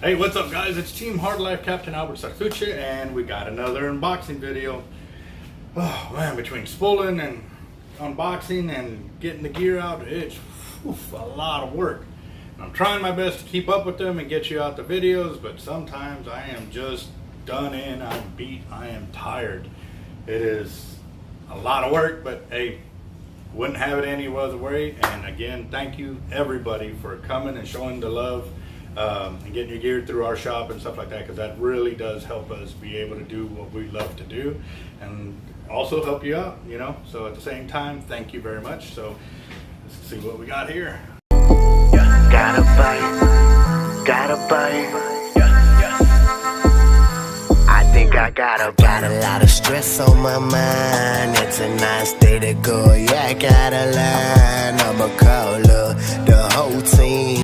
Hey, what's up guys? It's Team Hard Life Captain Albert Sartucci, and we got another unboxing video. Oh man, between spooling and unboxing and getting the gear out, it's a lot of work. I'm trying my best to keep up with them and get you out the videos, but sometimes I am just done in, I'm beat, I am tired. It is a lot of work, but hey, wouldn't have it any other way. And again, thank you everybody for coming and showing the love and getting your gear through our shop and stuff like that, because that really does help us be able to do what we love to do and also help you out, you know. So at the same time, thank you very much. So let's see what we got here. Gotta bite. I think I got a lot of stress on my mind. It's a nice day to go. Yeah, I got a line. I'ma call up the whole team.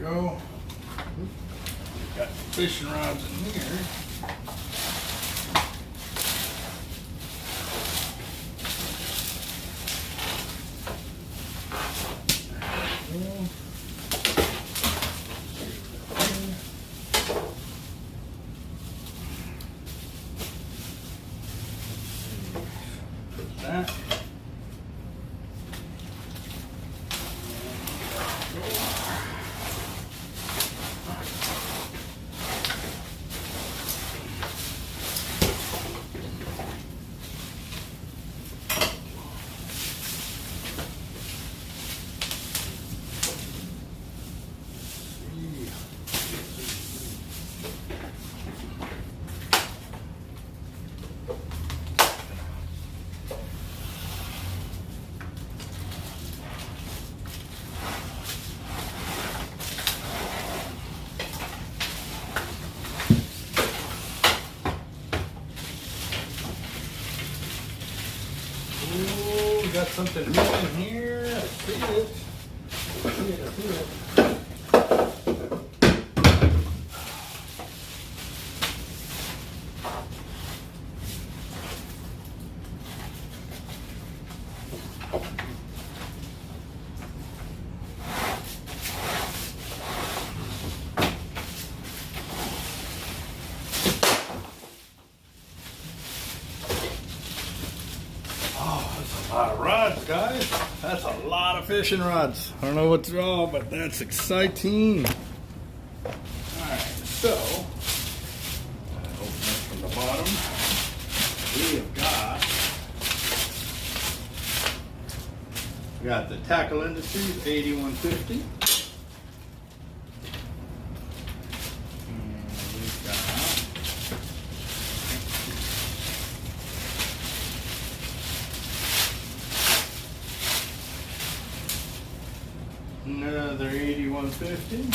Go. Got fishing rods in here. Put that. Got something new in here. I see it. I see it. A lot of rods, guys. That's a lot of fishing rods. I don't know what's wrong, but that's exciting. Alright, so open it from the bottom. We got the Tackle Industries 8150. Another 8150.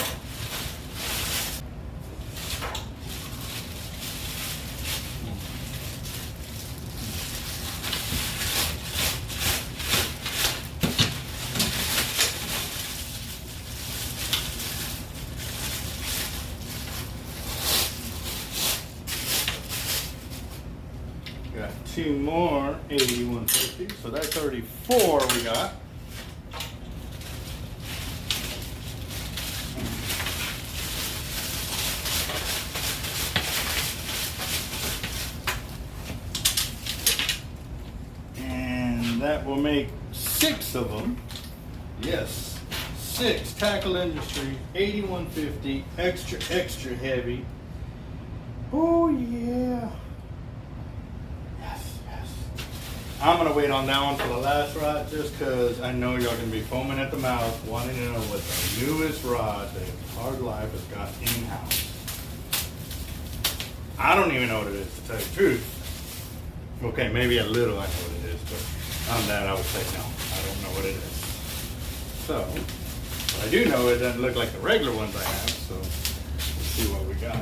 Got two more 8150, so that's already four we got. That will make six of them. Yes, six Tackle Industry 8150 extra heavy. Oh yeah. Yes. I'm gonna wait on that one for the last rod, just because I know y'all gonna be foaming at the mouth, wanting to know what the newest rod that Hard Life has got in house. I don't even know what it is, to tell you the truth. Okay, maybe a little I know what it is, but on that, I would say no. I don't know what it is. So, but I do know it doesn't look like the regular ones I have, so let's see what we got.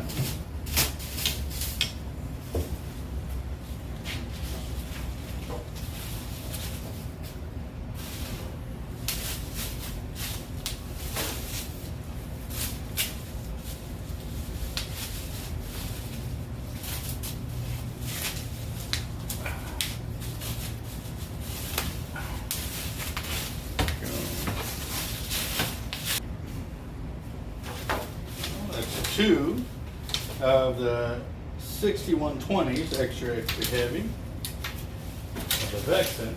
2 of the 6120s, extra heavy, of the Vexan.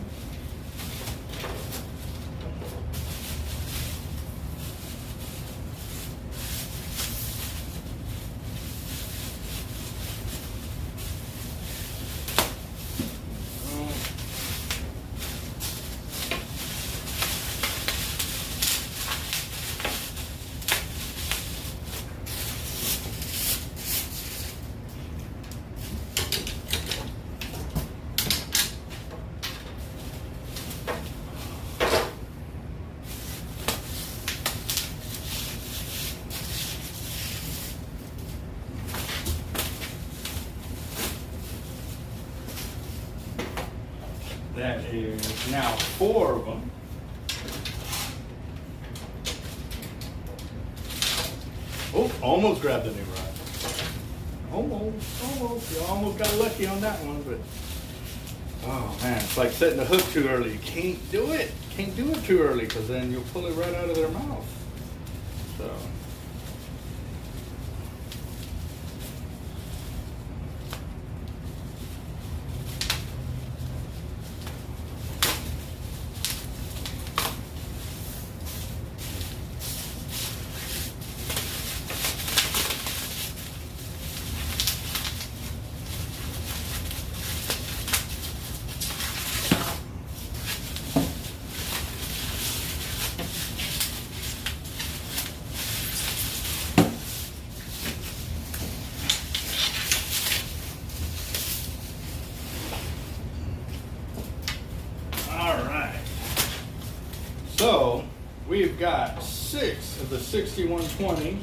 That is now 4 of them. Oh, almost grabbed a new rod. Almost. You almost got lucky on that one, but oh man, it's like setting the hook too early. You can't do it. Can't do it too early because then you'll pull it right out of their mouth. So. So we've got 6 of the 6120s,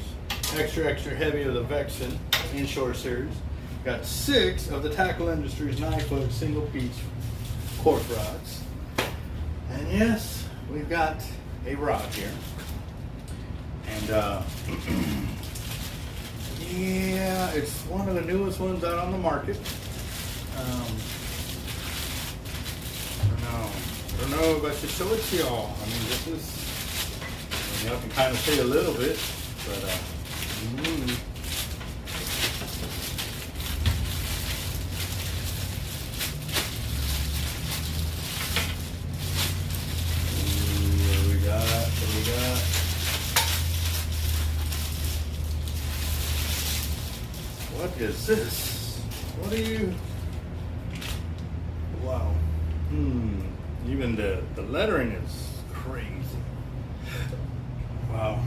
extra heavy of the Vexan inshore series. Got 6 of the Tackle Industries 9-foot single piece cork rods. And yes, we've got a rod here. And yeah, it's one of the newest ones out on the market. I don't know if I should show it to y'all. I mean, this is, I can kind of see a little bit, but what we got? What is this? What are you? Wow. Even the lettering is crazy. Wow.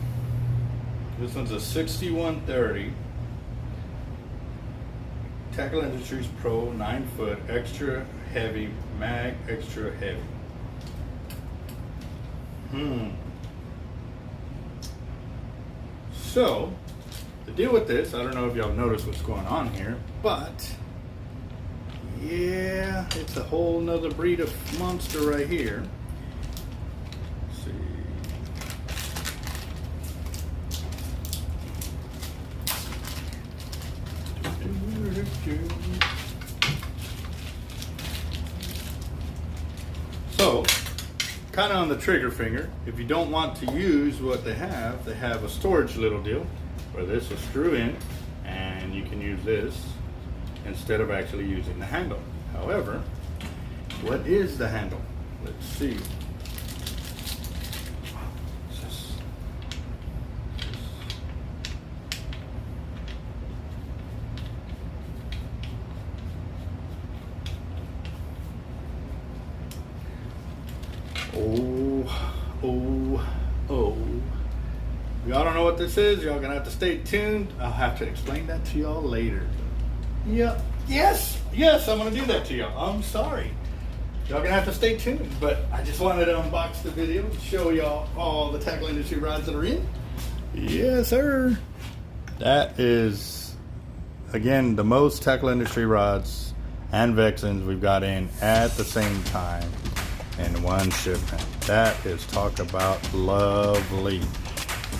This one's a 6130 Tackle Industries Pro 9-foot extra heavy mag, extra heavy. So the deal with this, I don't know if y'all noticed what's going on here, but yeah, it's a whole nother breed of monster right here. Let's see. So, kind of on the trigger finger, if you don't want to use what they have a storage little deal where this will screw in and you can use this instead of actually using the handle. However, what is the handle? Let's see. Oh. Y'all don't know what this is, y'all gonna have to stay tuned. I'll have to explain that to y'all later. Yep. Yes, I'm gonna do that to y'all. I'm sorry. Y'all gonna have to stay tuned, but I just wanted to unbox the video to show y'all all the Tackle Industry rods that are in. Yes, sir. That is, again, the most Tackle Industry rods and Vexans we've got in at the same time in one shipment. That is, talk about lovely.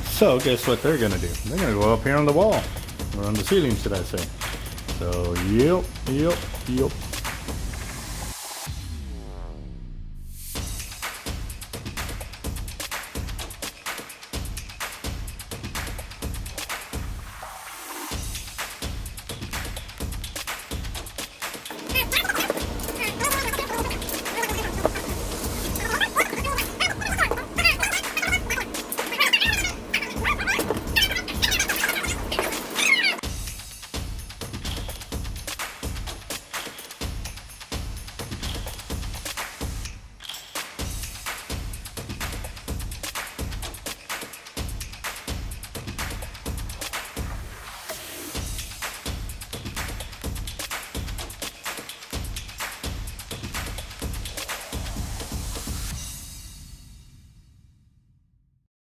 So guess what they're gonna do? They're gonna go up here on the wall, or on the ceiling, should I say. So, yep.